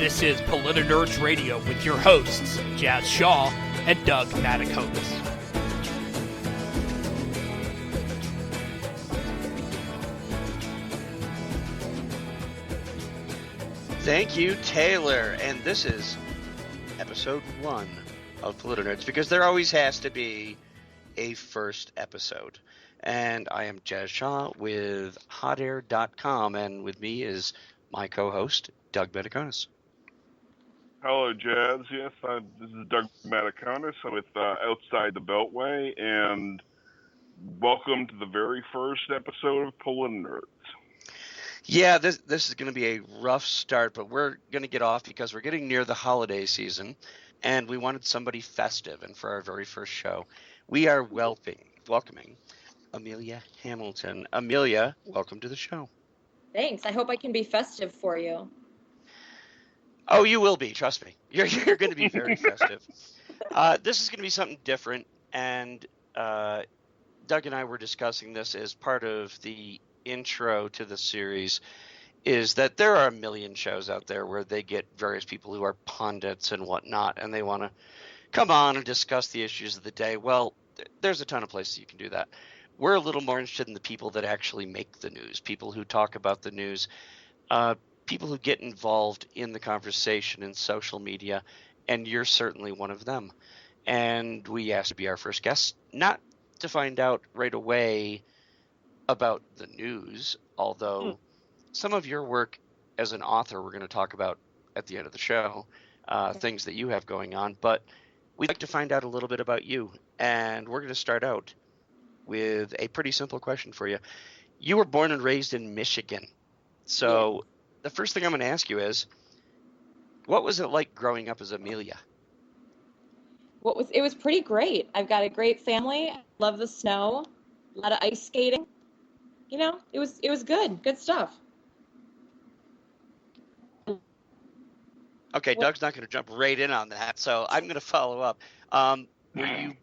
This is Politinerds Radio with your hosts, Jazz Shaw and Doug Mataconis. Thank you, Taylor. And this is episode 1 of Politinerds, because there always has to be a first episode. And I am Jazz Shaw with hotair.com, and with me is my co-host, Doug Mataconis. Hello, Jazz. Yes, this is Doug Mataconis. I'm with Outside the Beltway, and welcome to the very first episode of Politinerds. Yeah, this is going to be a rough start, but we're going to get off because we're getting near the holiday season, and we wanted somebody festive. And for our very first show, we are welcoming Amelia Hamilton. Amelia, welcome to the show. Thanks. I hope I can be festive for you. Oh, you will be. Trust me. You're going to be very festive. This is going to be something different, and Doug and I were discussing this as part of the intro to the series, is that there are a million shows out there where they get various people who are pundits and whatnot, and they want to come on and discuss the issues of the day. Well, there's a ton of places you can do that. We're a little more interested in the people that actually make the news, people who talk about the news, people who get involved in the conversation in social media, and you're certainly one of them. And we asked to be our first guest, not to find out right away about the news, although some of your work as an author we're going to talk about at the end of the show, things that you have going on, but we'd like to find out a little bit about you, and we're going to start out with a pretty simple question for you. You were born and raised in Michigan, so the first thing I'm going to ask you is, what was it like growing up as Amelia? It was pretty great. I've got a great family. I love the snow, a lot of ice skating. You know, it was good stuff. Okay, Doug's not going to jump right in on that, so I'm going to follow up. Were you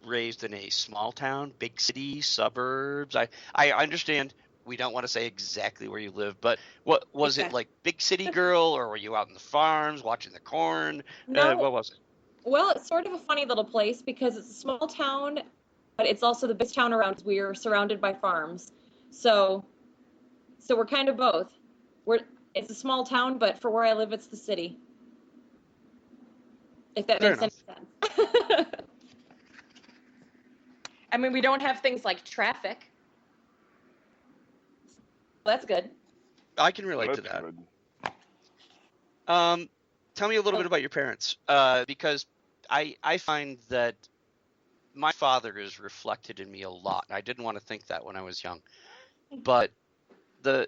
raised in a small town, big city, suburbs? I understand we don't want to say exactly where you live, but what was it like, big city girl, or were you out in the farms watching the corn? No. What was it? Well, it's sort of a funny little place because it's a small town, but it's also the biggest town around. We are surrounded by farms. So we're kind of both. It's a small town, but for where I live, it's the city. If that makes any sense. I mean, we don't have things like traffic. That's good. I can relate to that. Tell me a little bit about your parents, because I find that my father is reflected in me a lot. I didn't want to think that when I was young, but the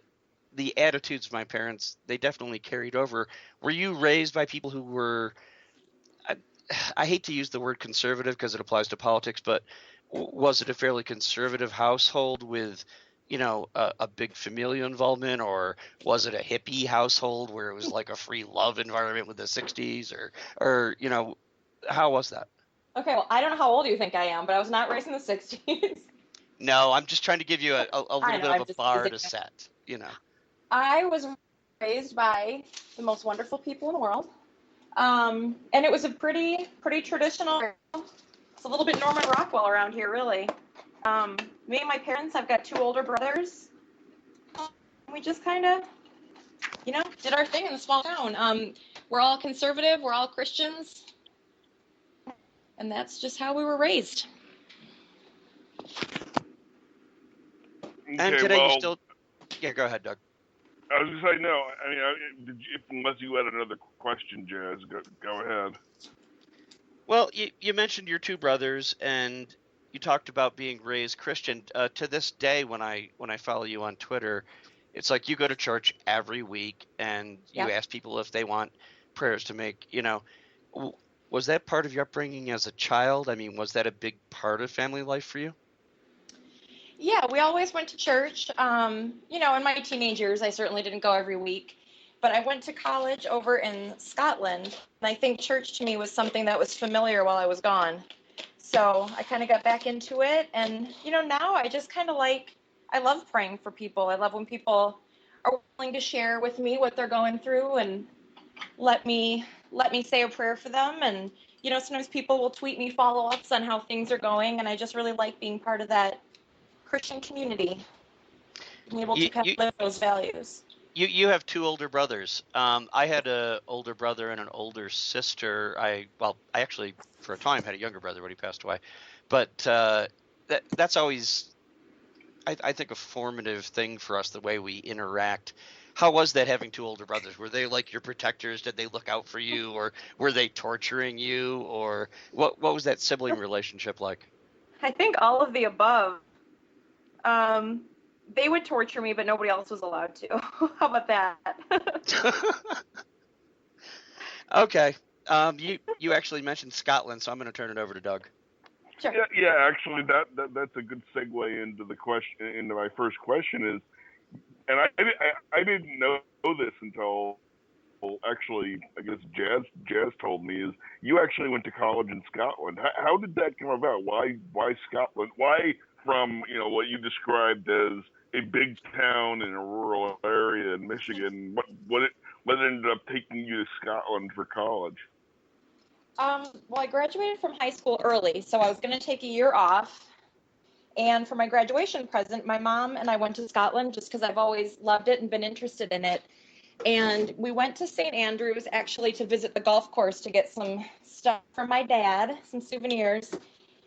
attitudes of my parents, they definitely carried over. Were you raised by people who were, I hate to use the word conservative because it applies to politics, but was it a fairly conservative household with, you know, a big familial involvement, or was it a hippie household where it was like a free love environment with the 60s, or you know, how was that? Okay, well, I don't know how old you think I am, but I was not raised in the 60s. No, I'm just trying to give you a little bit of a bar to set, you know. I was raised by the most wonderful people in the world, and it was a pretty traditional. It's a little bit Norman Rockwell around here, really. Me and my parents, I've got 2 older brothers. We just kind of, you know, did our thing in the small town. We're all conservative. We're all Christians. And that's just how we were raised. And today you still... Yeah, go ahead, Doug. I was going to say, no, I mean, unless you had another question, Jazz, go ahead. Well, you mentioned your 2 brothers, and you talked about being raised Christian. To this day, when I follow you on Twitter, it's like you go to church every week, and you ask people if they want prayers to make, you know. Was that part of your upbringing as a child? I mean, was that a big part of family life for you? Yeah, we always went to church. You know, in my teenage years, I certainly didn't go every week. But I went to college over in Scotland, and I think church to me was something that was familiar while I was gone. So I kind of got back into it. And, you know, now I just kind of I love praying for people. I love when people are willing to share with me what they're going through. And let me say a prayer for them. And sometimes people will tweet me follow-ups on how things are going, and I just really like being part of that Christian community, being able to kind of live those values. You have two older brothers. I had an older brother and an older sister. I actually for a time had a younger brother when he passed away, but that's always I think a formative thing for us, the way we interact. How was that, having two older brothers? Were they like your protectors? Did they look out for you, or were they torturing you, or what was that sibling relationship like? I think all of the above. They would torture me, but nobody else was allowed to. How about that? Okay. You actually mentioned Scotland, so I'm going to turn it over to Doug. Sure. Yeah. Actually, that's a good segue into the question. Into my first question is, and I didn't know this until actually I guess Jazz told me, is you actually went to college in Scotland. How did that come about? Why Scotland? Why from what you described as a big town in a rural area in Michigan? What ended up taking you to Scotland for college? Well, I graduated from high school early, so I was going to take a year off. And for my graduation present, my mom and I went to Scotland just because I've always loved it and been interested in it. And we went to St. Andrews actually to visit the golf course to get some stuff from my dad, some souvenirs.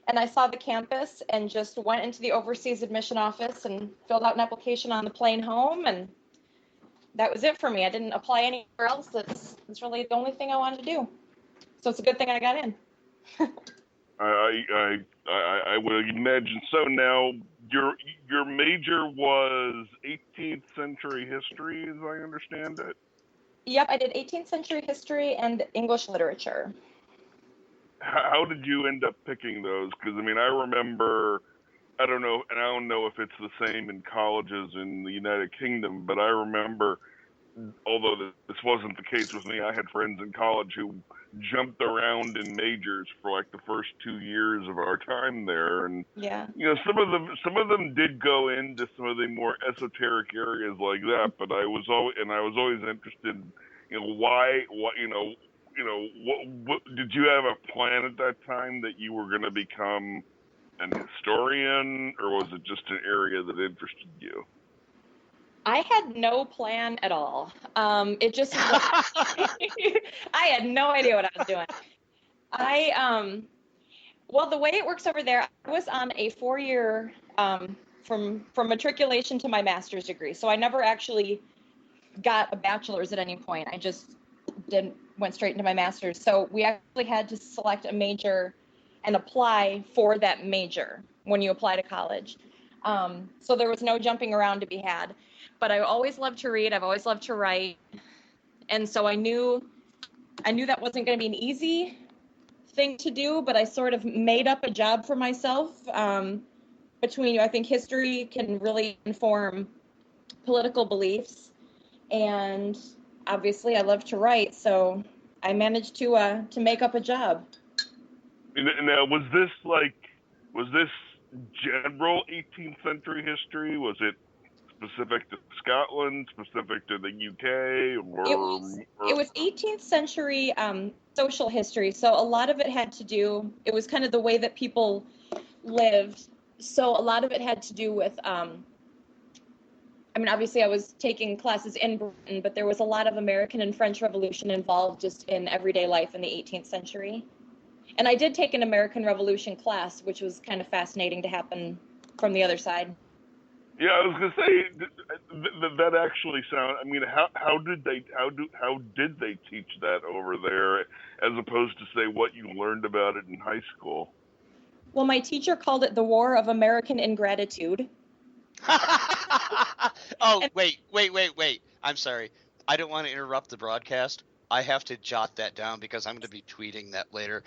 And I saw the campus and just went into the overseas admission office and filled out an application on the plane home. And that was it for me. I didn't apply anywhere else. It's really the only thing I wanted to do. So it's a good thing I got in. I would imagine so. Now, your major was 18th century history, as I understand it? Yep, I did 18th century history and English literature. How did you end up picking those? Because, I remember, I don't know if it's the same in colleges in the United Kingdom, but I remember, although this wasn't the case with me, I had friends in college who jumped around in majors for like the first 2 years of our time there, and yeah, some of them did go into some of the more esoteric areas like that. But I was always interested, what did you have a plan at that time that you were going to become an historian, or was it just an area that interested you? I had no plan at all. It just I had no idea what I was doing. Well, the way it works over there, I was on a 4-year from matriculation to my master's degree. So I never actually got a bachelor's at any point. I just went straight into my master's. So we actually had to select a major and apply for that major when you apply to college. So there was no jumping around to be had. But I always loved to read. I've always loved to write. And so I knew that wasn't going to be an easy thing to do, but I sort of made up a job for myself. I think history can really inform political beliefs. And obviously I love to write, so I managed to make up a job. Now, was this general 18th century history? Was it specific to Scotland, specific to the UK, or it was 18th century social history. So a lot of it had to do. It was kind of the way that people lived. So a lot of it had to do with. Obviously, I was taking classes in Britain, but there was a lot of American and French Revolution involved just in everyday life in the 18th century. And I did take an American Revolution class, which was kind of fascinating to happen from the other side. Yeah, I was gonna say that actually sounds. How did they teach that over there, as opposed to say what you learned about it in high school? Well, my teacher called it the War of American Ingratitude. Oh, wait. I'm sorry. I don't want to interrupt the broadcast. I have to jot that down because I'm going to be tweeting that later.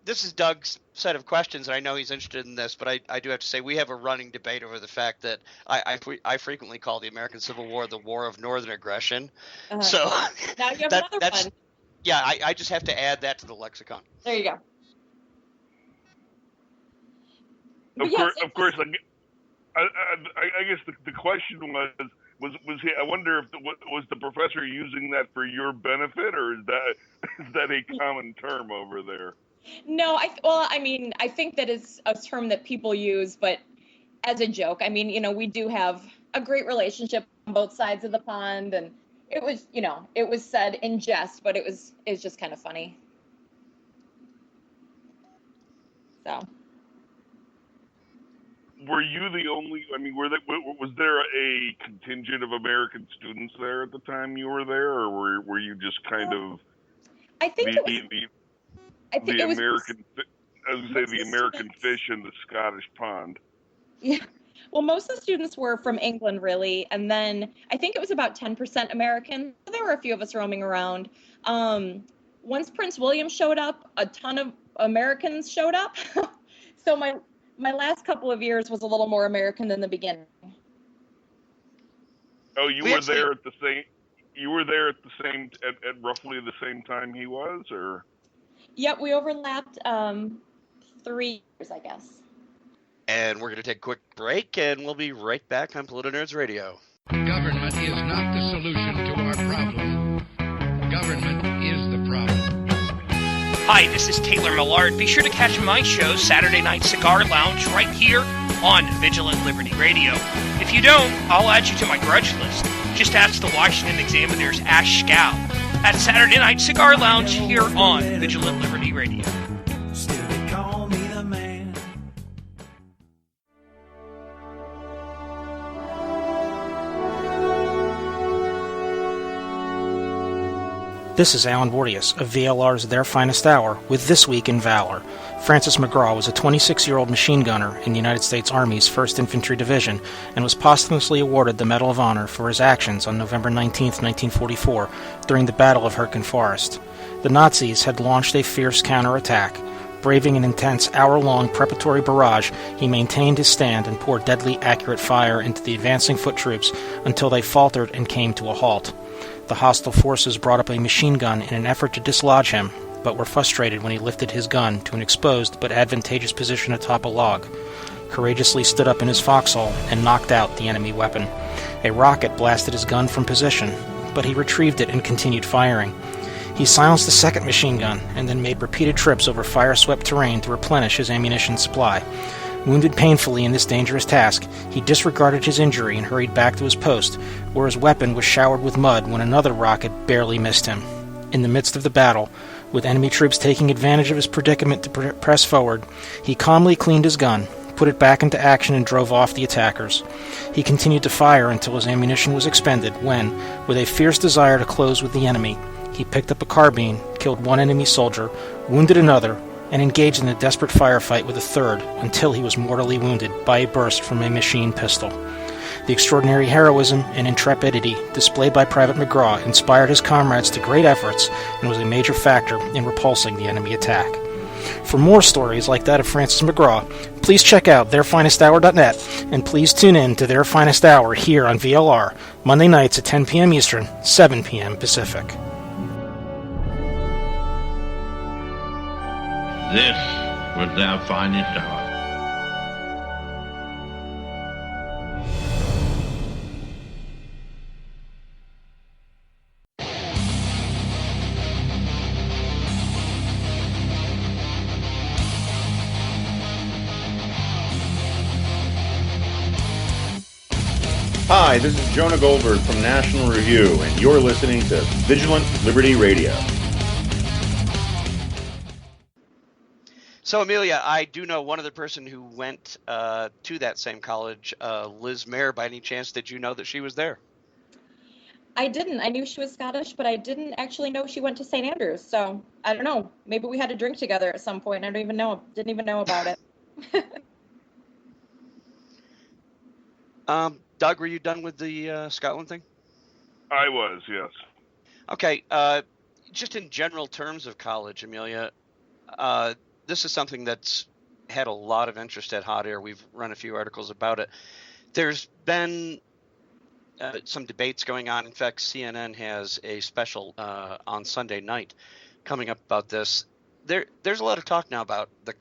This is Doug's set of questions, and I know he's interested in this, but I do have to say we have a running debate over the fact that I frequently call the American Civil War the War of Northern Aggression. So now you have another one. Yeah, I just have to add that to the lexicon. There you go. Of course. I guess the question was, Was he? I wonder if was the professor using that for your benefit, or is that a common term over there? No, I think that is a term that people use, but as a joke. I mean, we do have a great relationship on both sides of the pond, and it was said in jest, but it's just kind of funny. So. Were you the only? I mean, was there a contingent of American students there at the time you were there, or were you just kind of? I think it was American. I was gonna say the American fish in the Scottish pond. Yeah. Well, most of the students were from England, really, and then I think it was about 10% American. There were a few of us roaming around. Once Prince William showed up, a ton of Americans showed up. So my last couple of years was a little more American than the beginning. Oh, you were there at the same. You were there at roughly the same time he was, or? Yep, we overlapped 3 years, I guess. And we're going to take a quick break, and we'll be right back on Politinerds Radio. Government is not the solution to our problem. Government is the problem. Hi, this is Taylor Millard. Be sure to catch my show, Saturday Night Cigar Lounge, right here on Vigilant Liberty Radio. If you don't, I'll add you to my grudge list. Just ask the Washington Examiner's Ash Scow at Saturday Night Cigar Lounge here on Vigilant Liberty Radio. Still they call me the man. This is Alan Bordius of VLR's Their Finest Hour with This Week in Valor. Francis McGraw was a 26-year-old machine gunner in the United States Army's 1st Infantry Division and was posthumously awarded the Medal of Honor for his actions on November 19, 1944, during the Battle of Hürtgen Forest. The Nazis had launched a fierce counterattack. Braving an intense hour-long preparatory barrage, he maintained his stand and poured deadly accurate fire into the advancing foot troops until they faltered and came to a halt. The hostile forces brought up a machine gun in an effort to dislodge him, but were frustrated when he lifted his gun to an exposed but advantageous position atop a log, courageously stood up in his foxhole, and knocked out the enemy weapon. A rocket blasted his gun from position, but he retrieved it and continued firing. He silenced the second machine gun, and then made repeated trips over fire-swept terrain to replenish his ammunition supply. Wounded painfully in this dangerous task, he disregarded his injury and hurried back to his post, where his weapon was showered with mud when another rocket barely missed him. In the midst of the battle, with enemy troops taking advantage of his predicament to press forward, he calmly cleaned his gun, put it back into action, and drove off the attackers. He continued to fire until his ammunition was expended when, with a fierce desire to close with the enemy, he picked up a carbine, killed one enemy soldier, wounded another, and engaged in a desperate firefight with a third until he was mortally wounded by a burst from a machine pistol. The extraordinary heroism and intrepidity displayed by Private McGraw inspired his comrades to great efforts and was a major factor in repulsing the enemy attack. For more stories like that of Francis McGraw, please check out theirfinesthour.net, and please tune in to Their Finest Hour here on VLR, Monday nights at 10 p.m. Eastern, 7 p.m. Pacific. This was Their Finest Hour. Hi, this is Jonah Goldberg from National Review, and you're listening to Vigilant Liberty Radio. So, Amelia, I do know one other person who went to that same college, Liz Mayer. By any chance, did you know that she was there? I didn't. I knew she was Scottish, but I didn't actually know she went to St. Andrews. So I don't know. Maybe we had a drink together at some point. I don't even know. Didn't even know about it. Doug, were you done with the Scotland thing? I was, yes. Okay. Just in general terms of college, Amelia, this is something that's had a lot of interest at Hot Air. We've run a few articles about it. There's been some debates going on. In fact, CNN has a special on Sunday night coming up about this. There's a lot of talk now about the